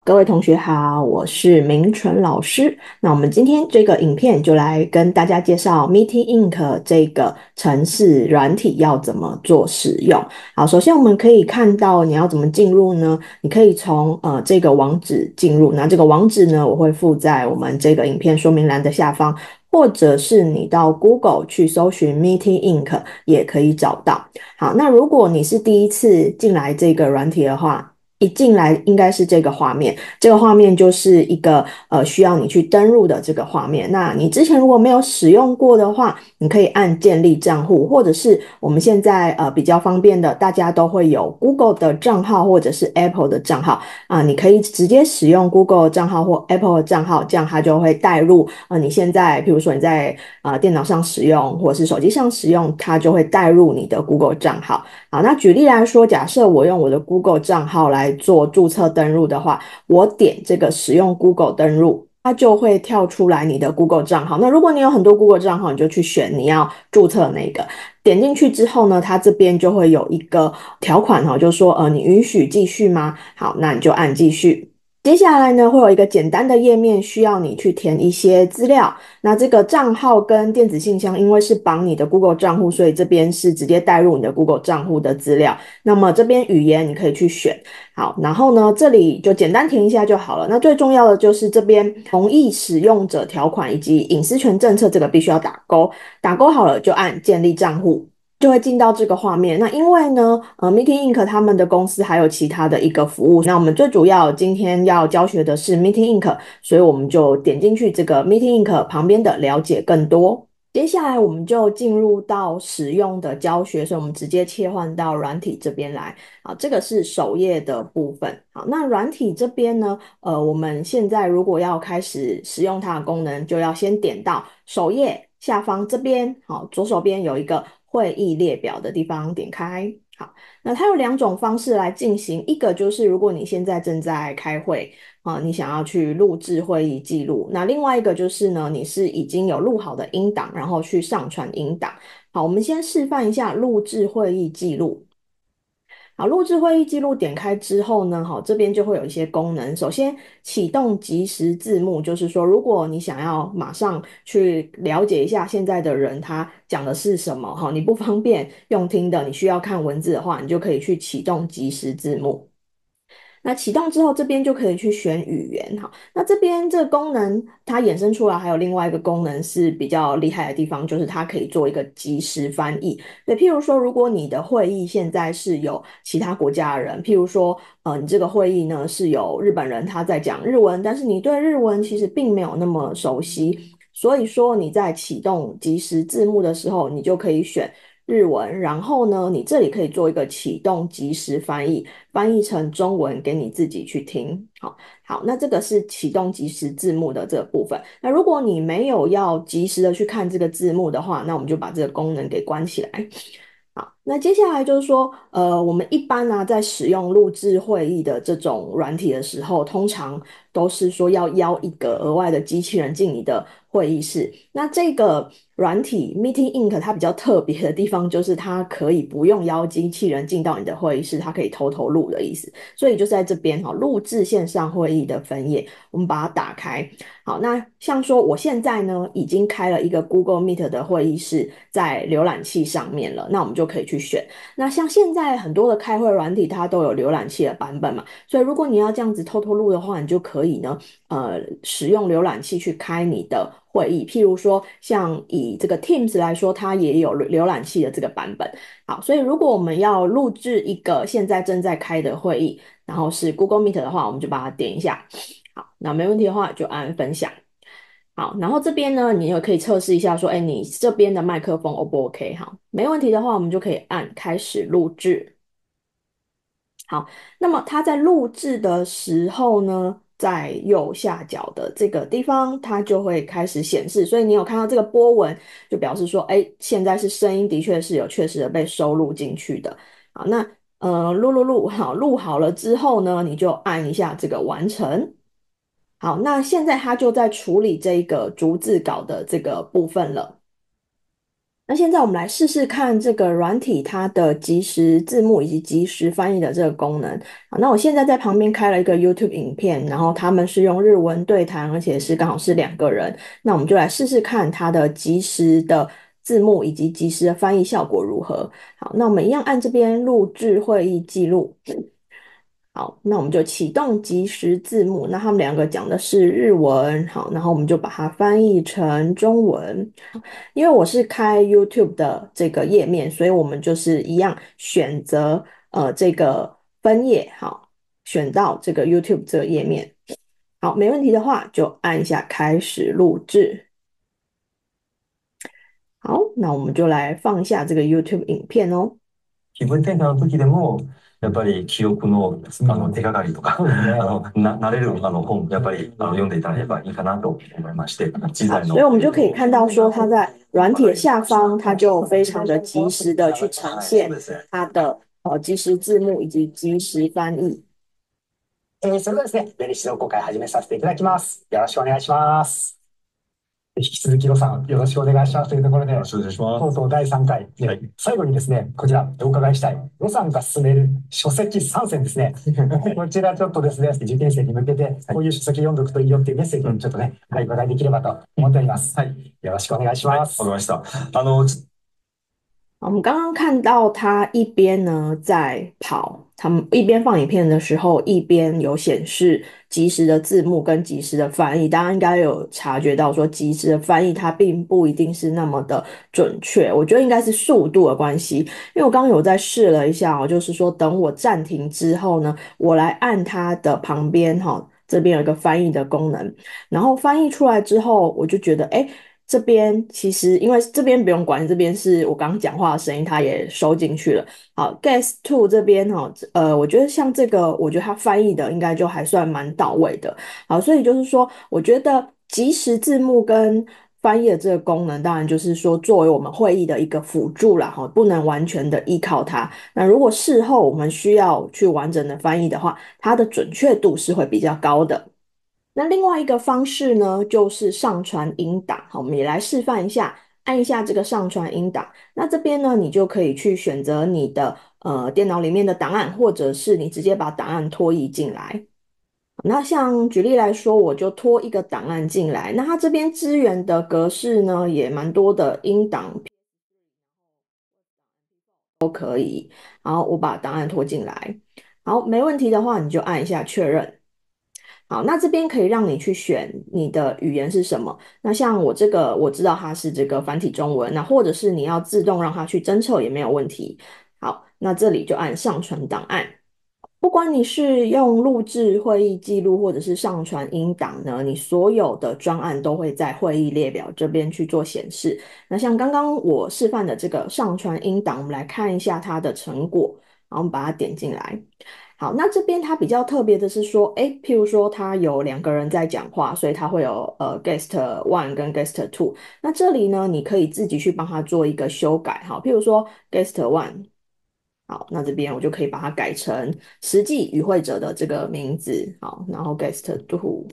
各位同学好，我是明纯老师。那我们今天这个影片就来跟大家介绍 Meeting Ink 这个程式软体要怎么做使用。好，首先我们可以看到你要怎么进入呢？你可以从这个网址进入，那这个网址呢，我会附在我们这个影片说明栏的下方，或者是你到 Google 去搜寻 Meeting Ink 也可以找到。好，那如果你是第一次进来这个软体的话，一进来应该是这个画面，这个画面就是一个需要你去登入的这个画面。那你之前如果没有使用过的话，你可以按建立账户，或者是我们现在比较方便的，大家都会有 Google 的账号或者是 Apple 的账号你可以直接使用 Google 账号或 Apple 的账号，这样它就会带入你现在比如说你在电脑上使用或者是手机上使用，它就会带入你的 Google 账号。好，那举例来说，假设我用我的 Google 账号来做注册登录的话，我点这个使用 Google 登录，它就会跳出来你的 Google 账号。那如果你有很多 Google 账号，你就去选你要注册那个。点进去之后呢，它这边就会有一个条款就说你允许继续吗？好，那你就按继续。接下来呢，会有一个简单的页面，需要你去填一些资料。那这个账号跟电子信箱，因为是绑你的 Google 账户，所以这边是直接带入你的 Google 账户的资料。那么这边语言你可以去选，好，然后呢，这里就简单填一下就好了。那最重要的就是这边同意使用者条款以及隐私权政策，这个必须要打勾。打勾好了就按建立账户。就会进到这个画面。那因为呢，Meeting Ink 他们的公司还有其他的一个服务，那我们最主要今天要教学的是 Meeting Ink，所以我们就点进去这个 Meeting Ink 旁边的了解更多。接下来我们就进入到使用的教学，所以我们直接切换到软体这边来。啊，这个是首页的部分。好，那软体这边呢，我们现在如果要开始使用它的功能，就要先点到首页下方这边，好，左手边有一个会议列表的地方，点开。好，那它有两种方式来进行，一个就是如果你现在正在开会，你想要去录制会议记录，那另外一个就是呢，你是已经有录好的音档，然后去上传音档。好，我们先示范一下录制会议记录。好，录制会议记录点开之后呢，好，这边就会有一些功能。首先，启动即时字幕，就是说，如果你想要马上去了解一下现在的人他讲的是什么，哈，你不方便用听的，你需要看文字的话，你就可以去启动即时字幕。那启动之后，这边就可以去选语言哈。那这边这个功能它衍生出来，还有另外一个功能是比较厉害的地方，就是它可以做一个即时翻译。对，譬如说，如果你的会议现在是有其他国家的人，譬如说，你这个会议呢是有日本人他在讲日文，但是你对日文其实并没有那么熟悉，所以说你在启动即时字幕的时候，你就可以选日文，然后呢，你这里可以做一个启动即时翻译，翻译成中文给你自己去听。好，好，那这个是启动即时字幕的这个部分。那如果你没有要及时的去看这个字幕的话，那我们就把这个功能给关起来。好，那接下来就是说，我们一般呢、在使用录制会议的这种软体的时候，通常都是说要邀一个额外的机器人进你的会议室。那这个软体 Meeting Ink 它比较特别的地方，就是它可以不用邀机器人进到你的会议室，它可以偷偷录的意思。所以就在这边哈，录制线上会议的分页，我们把它打开。好，那像说我现在呢已经开了一个 Google Meet 的会议室在浏览器上面了，那我们就可以去选。那像现在很多的开会软体它都有浏览器的版本嘛，所以如果你要这样子偷偷录的话，你就可以呢使用浏览器去开你的会议。譬如说像以这个 Teams 来说，它也有浏览器的这个版本。好，所以如果我们要录制一个现在正在开的会议，然后是 Google Meet 的话，我们就把它点一下。好，那没问题的话就按分享。好，然后这边呢，你也可以测试一下，说，哎，你这边的麦克风 O 不 OK？好，没问题的话，我们就可以按开始录制。好，那么它在录制的时候呢，在右下角的这个地方，它就会开始显示。所以你有看到这个波纹，就表示说，哎，现在是声音的确是有确实的被收录进去的。好，那录，好，录好了之后呢，你就按一下这个完成。好，那现在他就在处理这个逐字稿的这个部分了。那现在我们来试试看这个软体它的即时字幕以及即时翻译的这个功能。好，那我现在在旁边开了一个 YouTube 影片，然后他们是用日文对谈，而且是刚好是两个人。那我们就来试试看它的即时的字幕以及即时的翻译效果如何。好，那我们一样按这边录制会议记录。好，那我们就启动即时字幕。那他们两个讲的是日文，好，然后我们就把它翻译成中文。因为我是开 YouTube 的这个页面，所以我们就是一样选择这个分页，好，选到这个 YouTube 这个页面。好，没问题的话就按一下开始录制。好，那我们就来放一下这个 YouTube 影片哦。気分転換の時でも、やっぱり記憶の、手がかりとか、慣れる本、やっぱり読んでいただければいいかなと思いまして、自好，在の。所以我们就可以看到说，它在软体的下方，它就非常的及时的去呈现它的即时字幕以及即时翻译。それではですね、練習を今回始めさせていただきます。よろしくお願いします。引き続き、ロさん、よろしくお願いしますというところで、とうとう第3回、最後にですね、こちら、お伺いしたい、ロさんが進める書籍3選ですね。こちらちょっとですね、受験生に向けて、こういう書籍読んどくといいよっていうメッセージをちょっとね、お伺いできればと思っております。はい。よろしくお願いします。わかりました。我们刚刚看到他一边呢在跑，他们一边放影片的时候，一边有显示即时的字幕跟即时的翻译。大家应该有察觉到说，即时的翻译它并不一定是那么的准确。我觉得应该是速度的关系，因为我刚刚有在试了一下哦，就是说等我暂停之后呢，我来按它的旁边哈，这边有一个翻译的功能，然后翻译出来之后，我就觉得哎。诶这边其实因为这边不用管，这边是我刚刚讲话的声音，它也收进去了。好，Guess Two 这边哈，我觉得像这个，我觉得它翻译的应该就还算蛮到位的。好，所以就是说，我觉得即时字幕跟翻译的这个功能，当然就是说作为我们会议的一个辅助啦，哈，不能完全的依靠它。那如果事后我们需要去完整的翻译的话，它的准确度是会比较高的。那另外一个方式呢，就是上传音档。好，我们也来示范一下，按一下这个上传音档。那这边呢，你就可以去选择你的电脑里面的档案，或者是你直接把档案拖移进来。那像举例来说，我就拖一个档案进来。那它这边支援的格式呢，也蛮多的，音档好，我把档案拖进来。好，没问题的话，你就按一下确认。好，那这边可以让你去选你的语言是什么。那像我这个，我知道它是这个繁体中文，那或者是你要自动让它去侦测也没有问题。好，那这里就按上传档案。不管你是用录制会议记录或者是上传音档呢，你所有的专案都会在会议列表这边去做显示。那像刚刚我示范的这个上传音档，我们来看一下它的成果，然后我们把它点进来。好，那这边它比较特别的是说，诶，譬如说它有两个人在讲话，所以它会有guest one 跟 guest two。那这里呢，你可以自己去帮他做一个修改，好，譬如说 guest one。好，那这边我就可以把它改成实际与会者的这个名字，好，然后 guest two，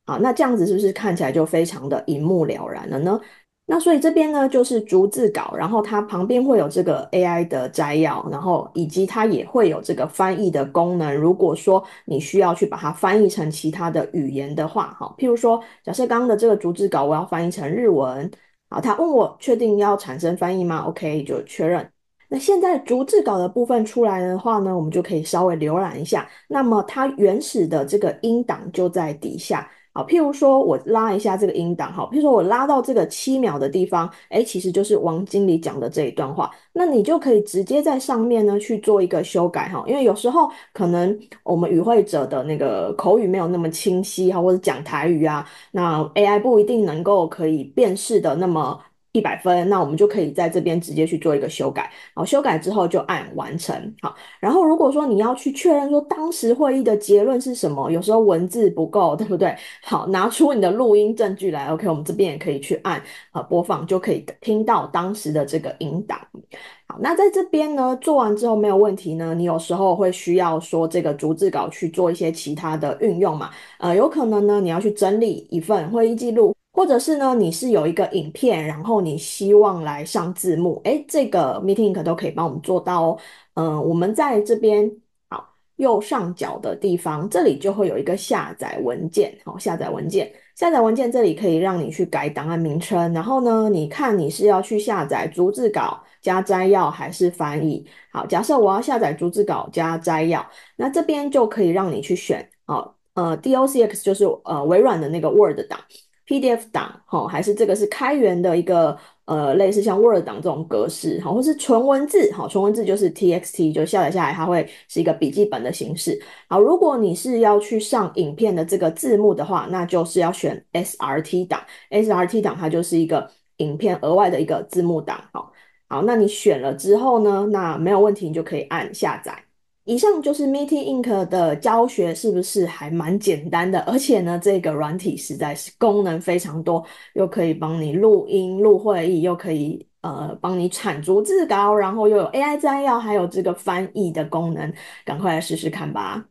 好，那这样子是不是看起来就非常的一目了然了呢？那所以这边呢就是逐字稿，然后它旁边会有这个 AI 的摘要，然后以及它也会有这个翻译的功能。如果说你需要去把它翻译成其他的语言的话，好，譬如说假设刚刚的这个逐字稿我要翻译成日文，好，他问我确定要产生翻译吗？OK，就确认。那现在逐字稿的部分出来的话呢，我们就可以稍微浏览一下。那么它原始的这个音档就在底下。好，譬如说我拉一下这个音档，好，譬如说我拉到这个7秒的地方，哎，其实就是王经理讲的这一段话，那你就可以直接在上面呢去做一个修改哈，因为有时候可能我们与会者的那个口语没有那么清晰哈，或者讲台语啊，那 AI 不一定能够可以辨识的那么100分，那我们就可以在这边直接去做一个修改，好，修改之后就按完成，好。然后如果说你要去确认说当时会议的结论是什么，有时候文字不够，对不对？好，拿出你的录音证据来，OK，我们这边也可以去按播放，就可以听到当时的这个音档。好，那在这边呢，做完之后没有问题呢，你有时候会需要说这个逐字稿去做一些其他的运用嘛，有可能呢你要去整理一份会议记录。或者是呢，你是有一个影片，然后你希望来上字幕，诶，这个 Meeting Ink 都可以帮我们做到哦。我们在这边好右上角的地方，这里就会有一个下载文件，好，下载文件，下载文件这里可以让你去改档案名称，然后呢，你看你是要去下载逐字稿加摘要还是翻译？好，假设我要下载逐字稿加摘要，那这边就可以让你去选，哦，docx 就是微软的那个 Word 档。PDF 档，好，还是这个是开源的一个类似像 Word 档这种格式，好，或是纯文字，好，纯文字就是 TXT，就下载下来它会是一个笔记本的形式。好，如果你是要去上影片的这个字幕的话，那就是要选 SRT 档，SRT 档它就是一个影片额外的一个字幕档，好，好，那你选了之后呢，那没有问题，你就可以按下载。以上就是 Meeting Ink 的教学，是不是还蛮简单的？而且呢，这个软体实在是功能非常多，又可以帮你录音、录会议，又可以帮你产逐字稿，然后又有 AI 摘要，还有这个翻译的功能，赶快来试试看吧。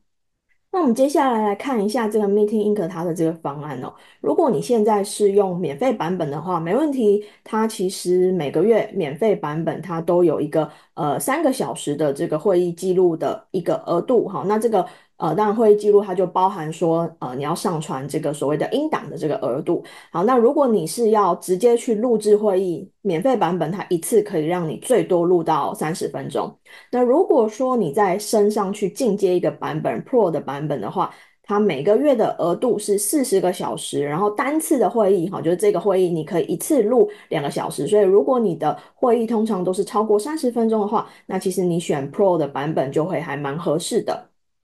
那我们接下来来看一下这个 Meeting Ink 它的这个方案哦。如果你现在是用免费版本的话，没问题。它其实每个月免费版本它都有一个3个小时的这个会议记录的一个额度哈。那这个当然会议记录它就包含说你要上传这个所谓的音档的这个额度。好，那如果你是要直接去录制会议，免费版本它一次可以让你最多录到30分钟。那如果说你再升上去进阶一个版本 Pro 的版本的话，它每个月的额度是40个小时，然后单次的会议哈，就是这个会议你可以一次录2个小时，所以如果你的会议通常都是超过30分钟的话，那其实你选 Pro 的版本就会还蛮合适的。